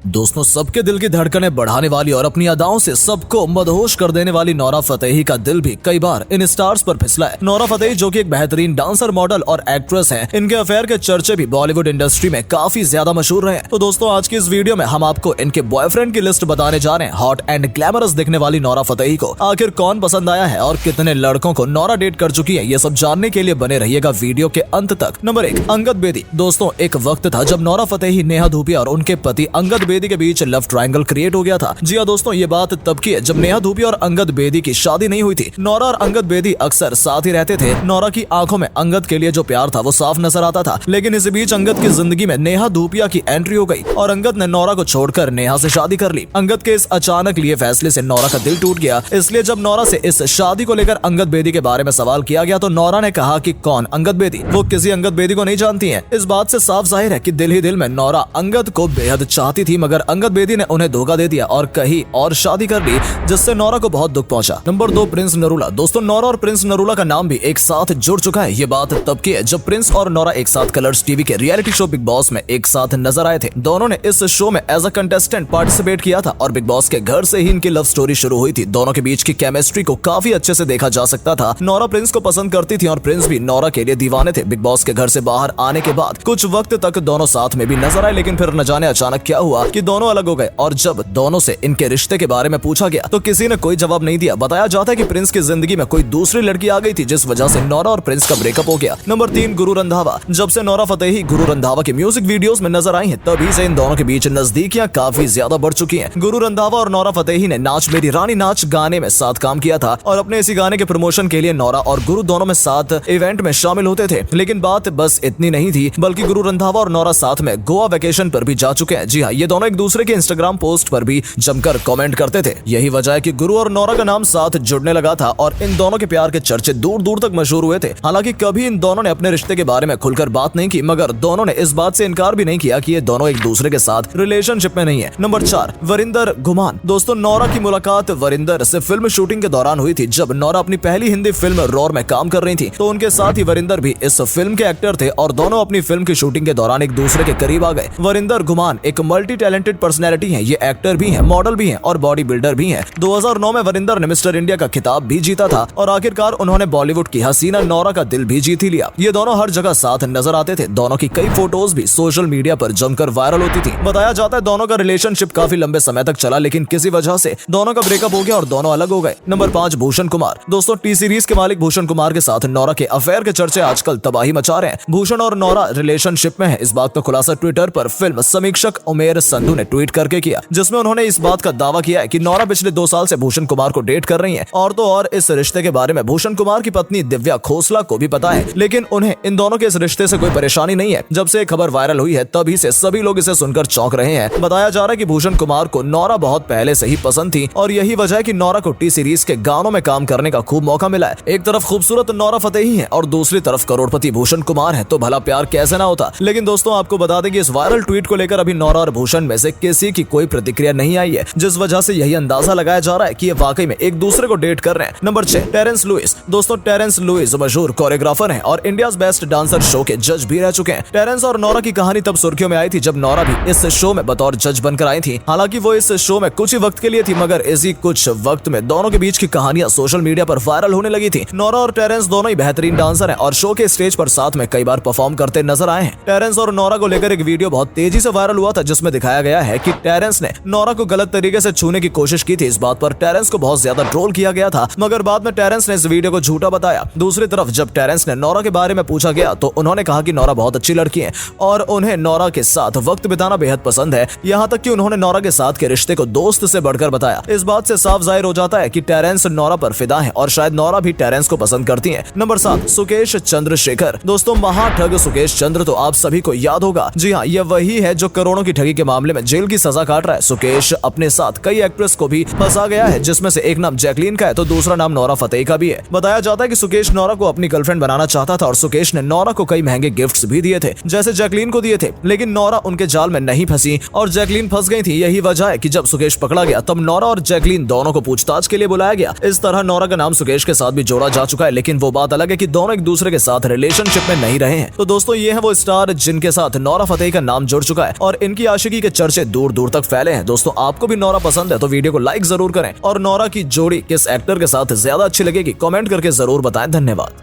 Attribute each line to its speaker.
Speaker 1: दोस्तों, सबके दिल की धड़कनें बढ़ाने वाली और अपनी अदाओं से सबको मदहोश कर देने वाली नोरा फतेही का दिल भी कई बार इन स्टार्स पर फिसला है। नोरा फतेही जो कि एक बेहतरीन डांसर, मॉडल और एक्ट्रेस हैं, इनके अफेयर के चर्चे भी बॉलीवुड इंडस्ट्री में काफी ज्यादा मशहूर रहे हैं। तो दोस्तों, आज की इस वीडियो में हम आपको इनके बॉयफ्रेंड की लिस्ट बताने जा रहे हैं। हॉट एंड ग्लैमरस दिखने वाली नोरा फतेही को आखिर कौन पसंद आया है और कितने लड़कों को नोरा डेट कर चुकी है, ये सब जानने के लिए बने रहिएगा वीडियो के अंत तक। नंबर 1, अंगद बेदी। दोस्तों, एक वक्त था जब नोरा फतेही, नेहा धूपिया और उनके पति अंगद बेदी के बीच लव ट्रायंगल क्रिएट हो गया था। जी हाँ दोस्तों, ये बात तब की है जब नेहा धूपिया और अंगद बेदी की शादी नहीं हुई थी। नोरा और अंगद बेदी अक्सर साथ ही रहते थे। नोरा की आंखों में अंगद के लिए जो प्यार था वो साफ नजर आता था, लेकिन इसी बीच अंगद की जिंदगी में नेहा धूपिया की एंट्री हो गई और अंगद ने नोरा को छोड़कर नेहा से शादी कर ली। अंगद के इस अचानक लिए फैसले से नोरा का दिल टूट गया। इसलिए जब नोरा से इस शादी को लेकर अंगद बेदी के बारे में सवाल किया गया तो नोरा ने कहा कि कौन अंगद बेदी, वो किसी अंगद बेदी को नहीं जानती है। इस बात से साफ जाहिर है कि दिल ही दिल में नोरा अंगद को बेहद चाहती थी, मगर अंगद बेदी ने उन्हें धोखा दे दिया और कहीं और शादी कर ली, जिससे नोरा को बहुत दुख पहुंचा। Number 2, Prince Narula. दोस्तों, नोरा और प्रिंस नरूला का नाम भी एक साथ जुड़ चुका है। ये बात तब की है जब प्रिंस और नोरा एक साथ कलर्स टीवी के रियलिटी शो बिग बॉस में एक साथ नजर आए थे। दोनों ने इस शो में एज अ कंटेस्टेंट पार्टिसिपेट किया था और बिग बॉस के घर से ही इनकी लव स्टोरी शुरू हुई थी। दोनों के बीच की केमिस्ट्री को काफी अच्छे से देखा जा सकता था। नोरा प्रिंस को पसंद करती थी और प्रिंस भी नोरा के लिए दीवाने थे। बिग बॉस के घर से बाहर आने के बाद कुछ वक्त तक दोनों साथ में भी नजर आए, लेकिन फिर न जाने अचानक क्या हुआ कि दोनों अलग हो गए। और जब दोनों से इनके रिश्ते के बारे में पूछा गया तो किसी ने कोई जवाब नहीं दिया। बताया जाता है कि प्रिंस की जिंदगी में कोई दूसरी लड़की आ गई थी, जिस वजह से नोरा और प्रिंस का ब्रेकअप हो गया। नंबर 3, गुरु रंधावा। जब से नोरा फतेही गुरु रंधावा के म्यूजिक वीडियोस में नजर आई हैं, तभी से इन दोनों के बीच नजदीकियां काफी ज्यादा बढ़ चुकी हैं। गुरु रंधावा और नोरा फतेही ने नाच मेरी रानी नाच गाने में साथ काम किया था और अपने इसी गाने के प्रमोशन के लिए नोरा और गुरु दोनों में साथ इवेंट में शामिल होते थे। लेकिन बात बस इतनी नहीं थी, बल्कि गुरु रंधावा और नोरा साथ में गोवा वेकेशन पर भी जा चुके हैं। जी हाँ, ये दोनों एक दूसरे के इंस्टाग्राम पोस्ट पर भी जमकर कमेंट करते थे। यही वजह है कि गुरु और नोरा का नाम साथ जुड़ने लगा था और इन दोनों के प्यार के चर्चे दूर दूर तक मशहूर हुए थे। हालांकि कभी इन दोनों ने अपने रिश्ते के बारे में खुलकर बात नहीं की, मगर दोनों ने इस बात से इनकार भी नहीं किया कि ये दोनों एक दूसरे के साथ रिलेशनशिप में नहीं है। नंबर 4, वरिंदर घुमान। दोस्तों, नोरा की मुलाकात वरिंदर से फिल्म शूटिंग के दौरान हुई थी। जब नोरा अपनी पहली हिंदी फिल्म रॉर में काम कर रही थी तो उनके साथ ही वरिंदर भी इस फिल्म के एक्टर थे और दोनों अपनी फिल्म की शूटिंग के दौरान एक दूसरे के करीब आ गए। वरिंदर घुमान एक मल्टी टैलेंटेड पर्सनैलिटी है। ये एक्टर भी हैं, मॉडल भी हैं और बॉडी बिल्डर भी हैं। 2009 में वरिंदर ने मिस्टर इंडिया का खिताब भी जीता था और आखिरकार उन्होंने बॉलीवुड की हसीना नोरा का दिल भी जीत ही लिया। ये दोनों हर जगह साथ नजर आते थे। दोनों की कई फोटोज भी सोशल मीडिया पर जमकर वायरल होती थी। बताया जाता है दोनों का रिलेशनशिप काफी लंबे समय तक चला, लेकिन किसी वजह से दोनों का ब्रेकअप हो गया और दोनों अलग हो गए। नंबर 5, भूषण कुमार। दोस्तों, टी सीरीज के मालिक भूषण कुमार के साथ नोरा के अफेयर के चर्चे आजकल तबाही मचा रहे हैं। भूषण और नोरा रिलेशनशिप में है, इस बात का खुलासा ट्विटर पर फिल्म समीक्षक उमेर संधू ने ट्वीट करके किया, जिसमें उन्होंने इस बात का दावा किया है कि नोरा पिछले 2 साल से भूषण कुमार को डेट कर रही है। और तो और इस रिश्ते के बारे में भूषण कुमार की पत्नी दिव्या खोसला को भी पता है, लेकिन उन्हें इन दोनों के इस रिश्ते से कोई परेशानी नहीं है। जब से खबर वायरल हुई है तभी से सभी लोग इसे सुनकर चौंक रहे हैं। बताया जा रहा है कि भूषण कुमार को नोरा बहुत पहले से ही पसंद थी और यही वजह है कि नोरा को टी सीरीज के गानों में काम करने का खूब मौका मिला है। एक तरफ खूबसूरत नोरा फतेही है और दूसरी तरफ करोड़पति भूषण कुमार है, तो भला प्यार कैसे ना होता। लेकिन दोस्तों, आपको बता दें कि इस वायरल ट्वीट को लेकर अभी नोरा और भूषण में से किसी की कोई प्रतिक्रिया नहीं आई है, जिस वजह से यही अंदाजा लगाया जा रहा है कि ये वाकई में एक दूसरे को डेट कर रहे हैं। नंबर 6, टेरेंस लुइस। दोस्तों, टेरेंस लुइस मशहूर कोरियोग्राफर हैं और इंडियाज बेस्ट डांसर शो के जज भी रह चुके हैं। टेरेंस और नोरा की कहानी तब सुर्खियों में आई थी जब नोरा भी इस शो में बतौर जज बनकर आई थी। हालांकि वो इस शो में कुछ ही वक्त के लिए थी, मगर इसी कुछ वक्त में दोनों के बीच की कहानियां सोशल मीडिया पर वायरल होने लगी थी। नोरा और टेरेंस दोनों ही बेहतरीन डांसर हैं और शो के स्टेज पर साथ में कई बार परफॉर्म करते नजर आए हैं। टेरेंस और नोरा को लेकर एक वीडियो बहुत तेजी से वायरल हुआ था, जिसमें दिखाया गया है कि टेरेंस ने नोरा को गलत तरीके से छूने की कोशिश की थी। इस बात पर टेरेंस को बहुत ज्यादा ट्रोल किया गया था, मगर बाद में टेरेंस ने इस वीडियो को झूठा बताया। दूसरी तरफ जब टेरेंस ने नोरा के बारे में पूछा गया तो उन्होंने कहा कि नोरा बहुत अच्छी लड़की है और उन्हें नोरा के साथ वक्त बिताना बेहद पसंद है। यहाँ तक कि उन्होंने नोरा के साथ के रिश्ते को दोस्त से बढ़कर बताया। इस बात से साफ जाहिर हो जाता है कि टेरेंस नोरा पर फिदा है और शायद नोरा भी टेरेंस को पसंद करती है। नंबर 7, सुकेश चंद्रशेखर। दोस्तों, महाठग सुकेश चंद्र तो आप सभी को याद होगा। जी हाँ, ये वही है जो करोड़ों की ठगी के मामले में जेल की सजा काट रहा है। सुकेश अपने साथ कई एक्ट्रेस को भी फंसा गया है, जिसमें से एक नाम जैकलीन का है तो दूसरा नाम नोरा फतेही का भी है। बताया जाता है कि सुकेश नोरा को अपनी गर्लफ्रेंड बनाना चाहता था और सुकेश ने नोरा को कई महंगे गिफ्ट्स भी दिए थे, जैसे जैकलीन को दिए थे, लेकिन नोरा उनके जाल में नहीं फंसी और जैकलीन फंस गई थी। यही वजह है कि जब सुकेश पकड़ा गया तब नोरा और जैकलीन दोनों को पूछताछ के लिए बुलाया गया। इस तरह नोरा का नाम सुकेश के साथ भी जोड़ा जा चुका है, लेकिन वो बात अलग है कि दोनों एक दूसरे के साथ रिलेशनशिप में नहीं रहे हैं। तो दोस्तों, ये है वो स्टार जिनके साथ नोरा फतेही का नाम जुड़ चुका है और इनकी आशिकी के चर्चे दूर दूर तक फैले हैं। दोस्तों आपको भी नोरा पसंद है तो वीडियो को लाइक जरूर करें और नोरा की जोड़ी किस एक्टर के साथ ज्यादा अच्छी लगेगी कमेंट करके जरूर बताएं। धन्यवाद।